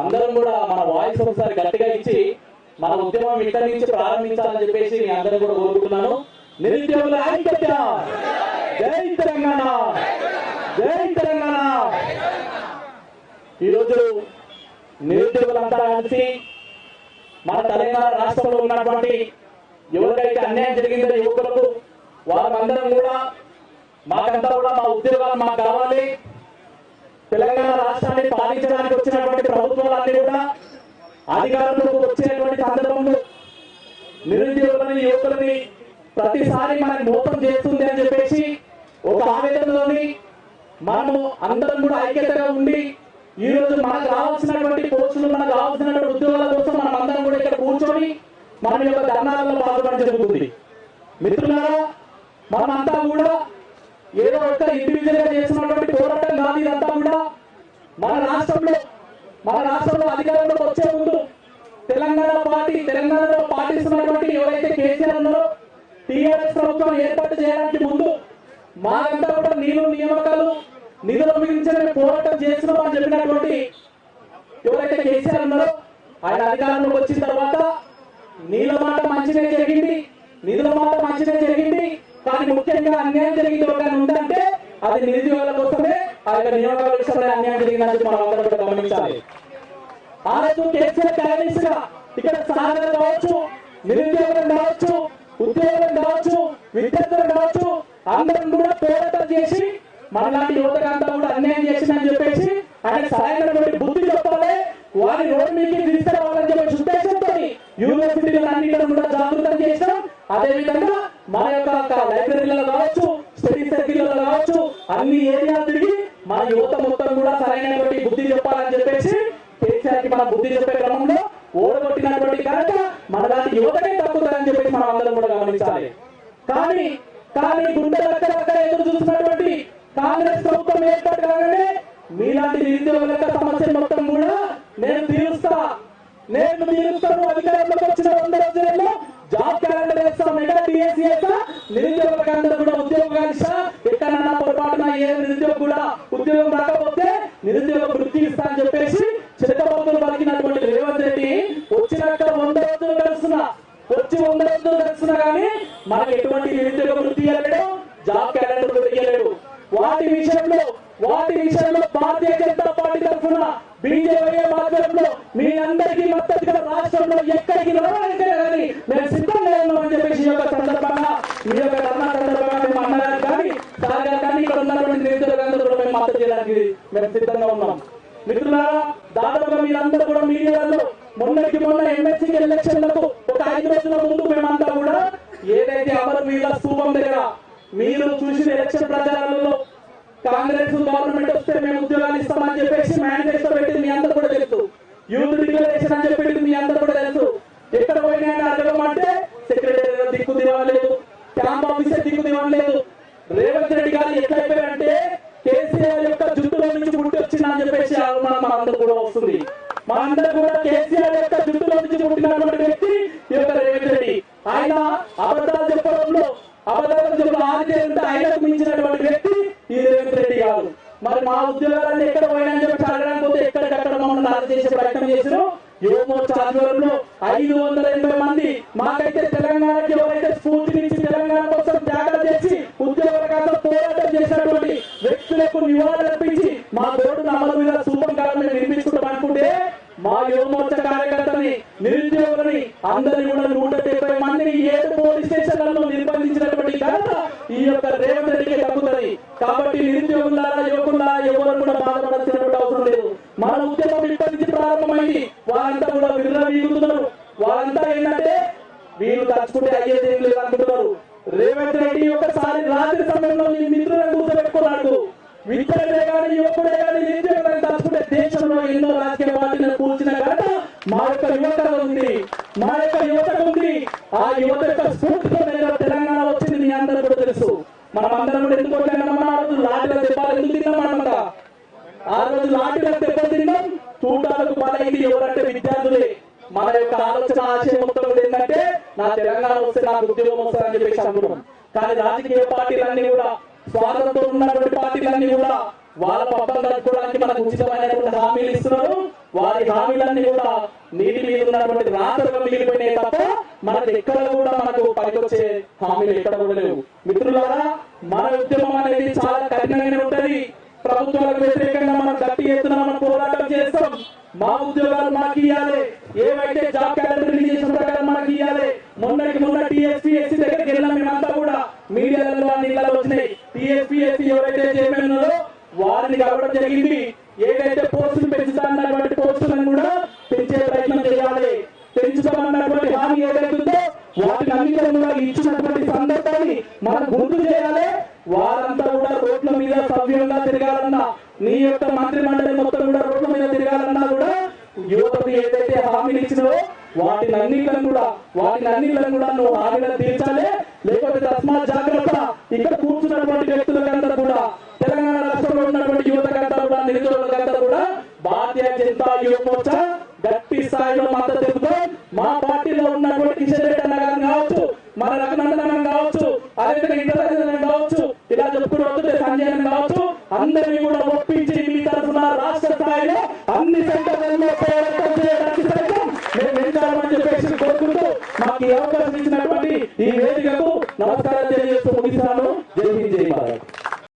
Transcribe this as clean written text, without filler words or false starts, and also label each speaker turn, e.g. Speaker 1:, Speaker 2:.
Speaker 1: అందరం కూడా మన వాయిస్ ఒకసారి గట్టిగా ఇచ్చి మన ఉద్యమం ఇక్కడి నుంచి ప్రారంభించాలని చెప్పేసి నేను అందరూ కూడా కోరుకుంటున్నాను. నిరుద్యోగుల ఐక్యత, జై తెలంగాణ, జై తెలంగాణ. ఈరోజు నిరుద్యోగులంతా కలిసి మన తెలంగాణ రాష్ట్రంలో ఉన్నటువంటి ఎవరికైతే అన్యాయం జరిగిందో యువకులకు వారందరం కూడా మాకంతా కూడా మా ఉద్యోగాలు మాకు కావాలి. తెలంగాణ రాష్ట్రాన్ని పాలించడానికి వచ్చినటువంటి ప్రభుత్వాలన్నీ కూడా అధికారంలోకి వచ్చేటువంటి సందర్భంలో నిరుద్యోగులని యువకులని ప్రతిసారి మనకి మోసం చేస్తుంది అని చెప్పేసి ఒక ఆవేదనలోని మనము అందరం కూడా ఐక్యతగా ఉండి ఈ రోజు మనకు రావాల్సినటువంటి పోస్టులు, మనకు రావాల్సినటువంటి ఉద్యోగాల కోసం మనం అందరం కూడా ఇక్కడ కూర్చొని మన యొక్క ధర్నాలలో పాల్గొనడం జరుగుతుంది. మిత్రులారా, మనమంతా కూడా ఏదో ఒక ఇండివిజువల్ గా చేస్తున్నటువంటి పోరాటం కాదు. ఇదంతా కూడా మన రాష్ట్రంలో అధికారంలోకి వచ్చే ముందు తెలంగాణలో పాటిస్తున్నటువంటి ఎవరైతే కేసీఆర్ ఉన్నారో టీఆర్ఎస్ ప్రభుత్వం ఏర్పాటు చేయడానికి ముందు మాకంతా కూడా నియామకాలు నిధుల గురించి పోరాటం చేస్తున్నాం అని చెప్పినటువంటి ఎవరైతే కేసీఆర్ ఉన్నారో ఆయన అధికారంలోకి వచ్చిన తర్వాత నీళ్ళ మాట మంచిగా జరిగింది, నిధుల మాట మంచిగా జరిగింది. కానీ ముఖ్యంగా అన్యాయం జరిగింది ఒకటి ఉందంటే అది నిరుద్యోగుల కోసమే, ఆ యొక్క నియామకాల విషయంలో అన్యాయం జరిగిందని మనం అందరం కూడా గమనించాలి. ఆ రోజు కేసీఆర్ క్యాడెట్స్ గా ఇక్కడ సహాయం కావచ్చు, నిరుద్యోగులు కావచ్చు, ఉద్యోగులు కావచ్చు, విద్యార్థులు కావచ్చు, అందరం కూడా పోరాటం చేసి మనలాంటి యువతకంతా కూడా అన్యాయం చేసిందని చెప్పేసి ఆయన సరైనటువంటి బుద్ధి చెప్పాలి, వారి రోడ్డు మీకు తీసుకురావాలని చెప్పేసి ఉద్దేశంతో యూనివర్సిటీలన్నింటిలో కూడా జాగృతం చేసినాం. అదేవిధంగా మన యొక్క లైబ్రరీలలో కావచ్చు, స్టడీ సర్కిల్లో కావచ్చు, అన్ని ఏరియాలు తిరిగి మన యువత మొత్తం కూడా సరైనటువంటి బుద్ధి చెప్పాలని చెప్పేసి కేసీఆర్ కి మన బుద్ధి చెప్పే క్రమంలో ఓడగొట్టినటువంటి కనుక మనలాంటి యువతనే తప్పుతుందని చెప్పేసి మనం అందరం కూడా గమనించాలి. కానీ గుండెలక్కడ ఎదురు చూస్తున్నటువంటి కాంగ్రెస్ ప్రభుత్వం ఏర్పాటు కాగానే మీలాంటి నిరుద్యోగుల యొక్క సమస్యలు మొత్తం కూడా నేను తీరుస్తాను. అధికారంలోకి వచ్చిన 100 రోజులలో జాబ్ క్యాలెండర్ వేస్తాం, మెగా టీఎస్సీ వేస్తా, నిరుద్యోగులకు అందరూ కూడా ఉద్యోగాలు ఇస్తా. ఎక్కడన్నా పొరపాటున ఏ నిరుద్యోగ కూడా ఉద్యోగం రాకపోతే నిరుద్యోగ వృత్తి ఇస్తా అని చెప్పేసి చిరకబోతులు పలికినటువంటి రేవంత్ రెడ్డి వచ్చినాక 100 రోజులు గడుస్తున్నా కానీ మనకు ఎటువంటి నిరుద్యోగ వృత్తి ఇవ్వలేడు, జాబ్ క్యాలెండర్ ఇవ్వలేడు. వాటి విషయంలో భారతీయ జనతా పార్టీ తరఫున బీజేపీ మాధ్యమంలో మీ అందరికీ మద్దతుగా రాష్ట్రంలో ఎక్కడికి కానీ మేము సిద్ధంగా ఉన్నామని చెప్పేసి ఈ యొక్క సందర్భంగా ఈ యొక్క ధర్నా సందర్భంగా మేము అన్నగారు కానీ సార్ గారు కానీ ఇక్కడ ఉన్నటువంటి నిరుద్యోగులందరూ కూడా మేము మద్దతు చేయడానికి మేము సిద్ధంగా ఉన్నాం. మిత్రులారా, దాదాపుగా మీరందరూ కూడా మీడియాలో మొన్న ఎమ్మెల్సీ ఎలక్షన్లకు ఒక 5 రోజుల ముందు మేమంతా కూడా ఏదైతే అమరవీరుల స్తూపం దగ్గర మీరు చూసిన ఎలక్షన్ ప్రచారాలలో కాంగ్రెస్ గవర్నమెంట్ వస్తే మేము ఉద్యోగాలు ఇస్తామని చెప్పేసి మేనిఫెస్టో పెట్టింది మీ అందరూ కూడా తెలుసు. యూత్ డిక్లరేషన్ అని చెప్పి మీ అందరూ కూడా తెలుసు. ఎక్కడ పోయినా అడగమంటే సెక్రటరీ దిక్కు దివ్వలేదు, క్యాంప్ ఆఫీసర్ దిక్కు దివ్వలేదు. రేవంత్ రెడ్డి గారు ఎట్లయిపోయారంటే కేసీఆర్ యొక్క జుట్టులో నుంచి పుట్టి వచ్చిందని చెప్పేసి అవమానం మనందరూ కూడా వస్తుంది. మనందరూ కూడా కేసీఆర్ యొక్క జుట్టులో నుంచి పుట్టినటువంటి వ్యక్తి ఈ యొక్క రేవంత్ రెడ్డి. ఆయన అబద్ధాలు చెప్పడంలో ఆయనకు మించినటువంటి వ్యక్తి ఈ రేవంత్ రెడ్డి గారు. మరి మా ఉద్యోగాలన్నీ ఎక్కడ పోయినా చెప్పి అడగడానికి పోతే ఎక్కడికక్కడ మమ్మల్ని నాశనం చేసే ప్రయత్నం చేశారు. యువమోర్చా ఆధ్వర్యంలో 580 మంది మాకైతే తెలంగాణకి ఎవరైతే స్ఫూర్తినిచ్చి తెలంగాణ కోసం త్యాగాలు చేసి ఉద్యోగాల కోసం పోరాటం చేసినటువంటి వ్యక్తులకు నివాళులర్పించి మా బోర్డును అమలు మీద సూపర్ కాలం నిర్మించుకుంటాం అనుకుంటే మా యువమోర్చా కార్యకర్తని, నిరుద్యోగులని అందరినీ కూడా 170 మందిని 7 పోలీస్ స్టేషన్లలో నిర్బంధించినటువంటి ఘనత ఈ యొక్క రేవంత్ రెడ్డికి దక్కుతుంది. కాబట్టి నిరుద్యోగులారా, యువకులారా ఎవరు కూడా బాధపడాల్సినటువంటి అవసరం లేదు. మన ఉద్యమం ఇప్పటి నుంచి ప్రారంభమైంది. వారంతా కూడా విర్రవీగుతున్నారు. వారంతా ఏంటంటే వీళ్ళు తలుచుకుంటే అయ్యేది ఏం లేదు అనుకుంటున్నారు. రేవంత్ రెడ్డి ఒకసారి రాత్రి సమయంలో నీ మిత్రులను కూర్చోబెట్టుకున్నాడు. విద్యార్థులే కానీ యువకుడే కానీ నిరుద్యోగులను తలుచుకుంటే దేశంలో ఎన్నో రాజకీయ పార్టీలను కూర్చిన ఘనత మా యొక్క యువతకు ఉంది. ఆ యువత యొక్క స్ఫూర్తితో తెలంగాణ వచ్చింది మీ అందరూ కూడా తెలుసు. మనం అందరం కూడా ఎందుకు ఆ రోజు లాఠీల దెబ్బలు ఎందుకు తిన్నామన్నమాట. ఆ రోజు లాఠీల దెబ్బలు తిన్నాం, తూటాలకు బలైంది ఎవరంటే విద్యార్థులే. మన యొక్క ఆలోచన ఆశయం మొత్తం ఏంటంటే నా తెలంగాణ వస్తే నాకు ఉద్యోగం వస్తుందని చెప్పేసి అనుకున్నాం. కానీ రాజకీయ పార్టీలన్నీ కూడా, స్వాతంత్రం ఉన్నటువంటి పార్టీలన్నీ కూడా వాళ్ళ పబ్బం గడుపుకోవడానికి మనకు ఉచితమైనటువంటి హామీలు ఇస్తున్నారు. వారి హామీలన్నీ కూడా నీటి మీద ఉన్నటువంటి రాతలుగా మిగిలిపోయినాయి తప్ప మనకు ఎక్కడ కూడా మనకు పనికొచ్చే హామీలు ఎక్కడ కూడా లేవు. మిత్రులారా, మన ఉద్యమం అనేది చాలా కఠినంగానే ఉంటది. ప్రభుత్వాలకు వ్యతిరేకంగా మనం గట్టి ఎత్తున మనం పోరాటం చేస్తాం. మా ఉద్యోగాలు మాకు ఇవ్వాలి, ఏవైతే జాబ్ క్యాలెండర్ రిలీజ్ చేసిన ప్రకారం మనకి ఇవ్వాలి. మొన్న టీఎస్పీఎస్సీ దగ్గరికి వెళ్ళినా మేమంతా కూడా మీడియాలలో అన్నిళ్ళలో వచ్చినాయి. టీఎస్పీఎస్సీ ఎవరైతే చైర్మన్ ఉన్నారో వారిని కలవడం జరిగింది. ఏదైతే పోస్టులు పెంచుతామన్నటువంటి పోస్టులను కూడా పెంచే ప్రయత్నం చేయాలి. పెంచుతామన్నటువంటి హామీ ఏదైతుందో వాటిని అన్నింటిని కూడా ఇచ్చినటువంటి సందర్భాన్ని మనం గుర్తు చేయాలి. వారంతా కూడా రోడ్ల మీద సవ్యంగా తిరగాలన్నా, నీ యొక్క మంత్రి మండలి మొత్తం కూడా రోడ్ల మీద తిరగాలన్నా కూడా యువతకు ఏదైతే హామీలు ఇచ్చినో వాటిని అన్నింటిని కూడా నువ్వు హామీలను తీర్చాలి. లేకపోతే తస్మాత్ జాగ్రత్త. ఇక్కడ కూర్చున్నటువంటి వ్యక్తులకంతా కూడా, తెలంగాణ రాష్ట్రంలో ఉన్నటువంటి యువతకంతా కూడా, నిరుద్యోగులకంతా కూడా భారతీయ జనతా యువ మోర్చా గట్టి స్థాయిలో మద్దతు తెలుపుతాం. మా పార్టీలో ఉన్నటువంటి కిషన్ రెడ్డి అన్న గారిని కావచ్చు, మన రఘునందన్ కావచ్చు, అదేవిధంగా ఇంద్రరాజన్ కావచ్చు, ఇలా చెప్పుకుంటూ వస్తుంటే సంజయ్ కావచ్చు, అందరినీ కూడా ఒప్పించి మీ తరఫున రాష్ట్ర స్థాయిలో అన్ని సెంటర్లలో పోరాటం చేయడానికి సైతం మేము వెళ్తామని చెప్పేసి కోరుకుంటూ మాకు ఈ అవకాశం ఇచ్చినటువంటి ఈ వేదికకు నమస్కారం తెలియజేస్తూ ముగిస్తాను.